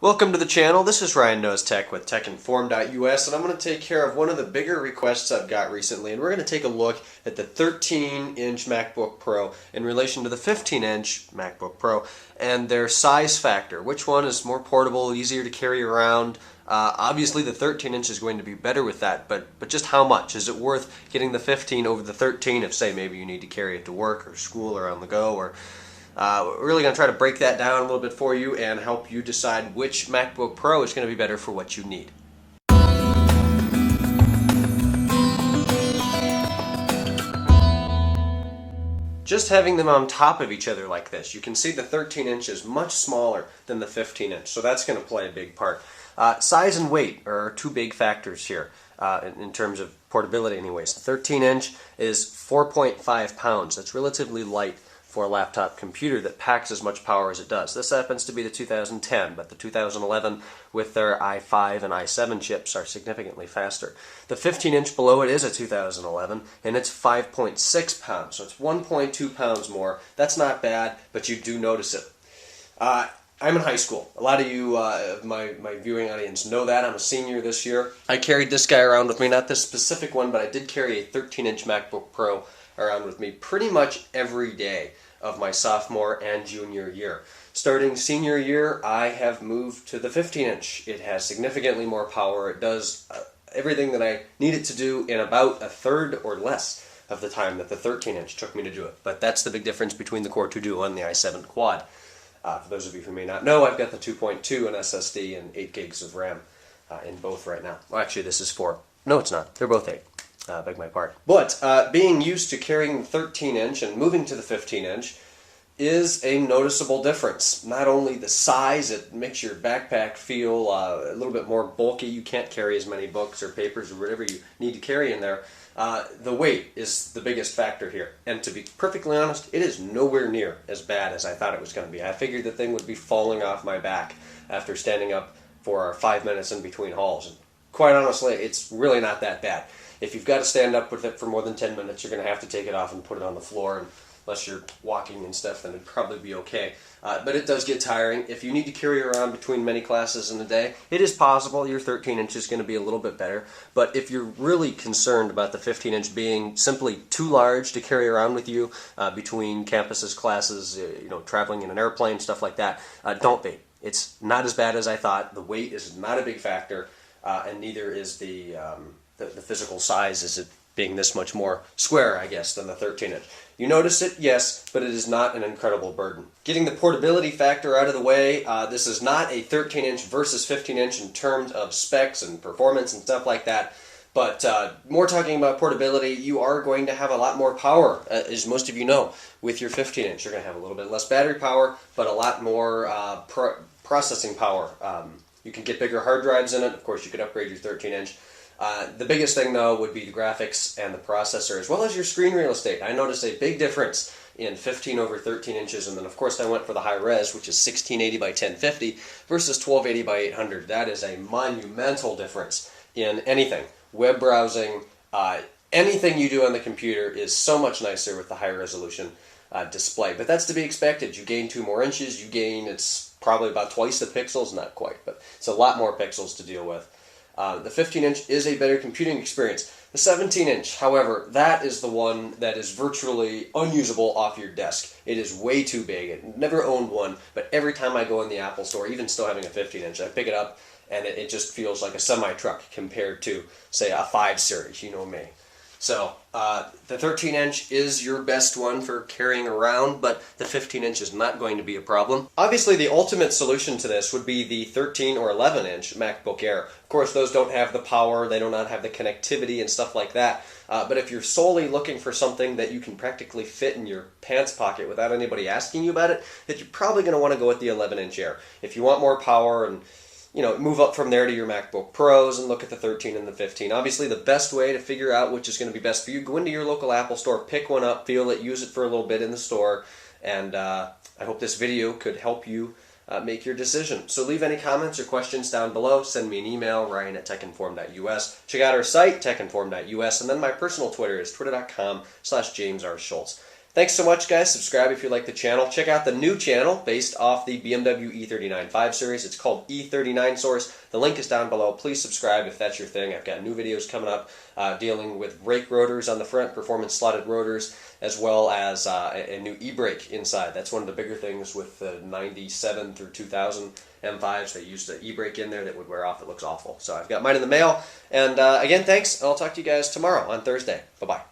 Welcome to the channel. This is Ryan Knows Tech with TechInform.us, and I'm going to take care of one of the bigger requests I've got recently, and we're going to take a look at the 13-inch MacBook Pro in relation to the 15-inch MacBook Pro and their size factor. Which one is more portable, easier to carry around? Obviously the 13-inch is going to be better with that, but just how much? Is it worth getting the 15 over the 13 if, say, maybe you need to carry it to work or school or on the go? Or we're really going to try to break that down a little bit for you and help you decide which MacBook Pro is going to be better for what you need. Just having them on top of each other like this, you can see the 13-inch is much smaller than the 15-inch, so that's going to play a big part. Size and weight are two big factors here in terms of portability anyways. The 13-inch is 4.5 pounds. That's relatively light for a laptop computer that packs as much power as it does. This happens to be the 2010, but the 2011 with their i5 and i7 chips are significantly faster. The 15-inch below it is a 2011, and it's 5.6 pounds, so it's 1.2 pounds more. That's not bad, but you do notice it. I'm in high school. A lot of you, my viewing audience, know that. I'm a senior this year. I carried this guy around with me, not this specific one, but I did carry a 13-inch MacBook Pro around with me pretty much every day of my sophomore and junior year. Starting senior year, I have moved to the 15-inch. It has significantly more power. It does everything that I need it to do in about a third or less of the time that the 13-inch took me to do it. But that's the big difference between the Core 2 Duo and the i7 Quad. For those of you who may not know, I've got the 2.2 and SSD and 8 gigs of RAM in both right now. Well, actually, this is 4. No, it's not. They're both 8. Beg my pardon. But being used to carrying the 13-inch and moving to the 15-inch is a noticeable difference. Not only the size, it makes your backpack feel a little bit more bulky. You can't carry as many books or papers or whatever you need to carry in there. The weight is the biggest factor here. And to be perfectly honest, it is nowhere near as bad as I thought it was going to be. I figured the thing would be falling off my back after standing up for 5 minutes in between hauls. And quite honestly, it's really not that bad. If you've got to stand up with it for more than 10 minutes, you're going to have to take it off and put it on the floor. And unless you're walking and stuff, then it'd probably be okay. But it does get tiring. If you need to carry around between many classes in a day, it is possible your 13-inch is going to be a little bit better. But if you're really concerned about the 15-inch being simply too large to carry around with you between campuses, classes, traveling in an airplane, stuff like that, don't be. It's not as bad as I thought. The weight is not a big factor, and neither is the physical size, is it being this much more square, I guess, than the 13-inch. You notice it, yes, but it is not an incredible burden. Getting the portability factor out of the way, this is not a 13-inch versus 15-inch in terms of specs and performance and stuff like that, but more talking about portability, you are going to have a lot more power, as most of you know, with your 15-inch. You're going to have a little bit less battery power, but a lot more processing power. You can get bigger hard drives in it. Of course, you could upgrade your 13-inch. The biggest thing, though, would be the graphics and the processor, as well as your screen real estate. I noticed a big difference in 15 over 13 inches, and then, of course, I went for the high res, which is 1680 by 1050 versus 1280 by 800. That is a monumental difference in anything. Web browsing, anything you do on the computer is so much nicer with the high resolution display. But that's to be expected. You gain 2 more inches. It's probably about twice the pixels, not quite, but it's a lot more pixels to deal with. The 15-inch is a better computing experience. The 17-inch, however, that is the one that is virtually unusable off your desk. It is way too big. I never owned one, but every time I go in the Apple store, even still having a 15-inch, I pick it up and it just feels like a semi-truck compared to, say, a 5 series, you know me. So, the 13-inch is your best one for carrying around, but the 15-inch is not going to be a problem. Obviously, the ultimate solution to this would be the 13 or 11-inch MacBook Air. Of course, those don't have the power, they do not have the connectivity and stuff like that. But if you're solely looking for something that you can practically fit in your pants pocket without anybody asking you about it, then you're probably going to want to go with the 11-inch Air. If you want more power and move up from there to your MacBook Pros and look at the 13 and the 15. Obviously, the best way to figure out which is going to be best for you, go into your local Apple store, pick one up, feel it, use it for a little bit in the store, and I hope this video could help you make your decision. So leave any comments or questions down below. Send me an email, ryan@techinform.us. Check out our site, techinform.us, and then my personal Twitter is twitter.com/JamesRSchultz. Thanks so much, guys. Subscribe if you like the channel. Check out the new channel based off the BMW E39 5 Series. It's called E39 Source. The link is down below. Please subscribe if that's your thing. I've got new videos coming up dealing with brake rotors on the front, performance slotted rotors, as well as a new e-brake inside. That's one of the bigger things with the 97 through 2000 M5s. They used an e-brake in there that would wear off. It looks awful. So I've got mine in the mail. And again, thanks. I'll talk to you guys tomorrow on Thursday. Bye-bye.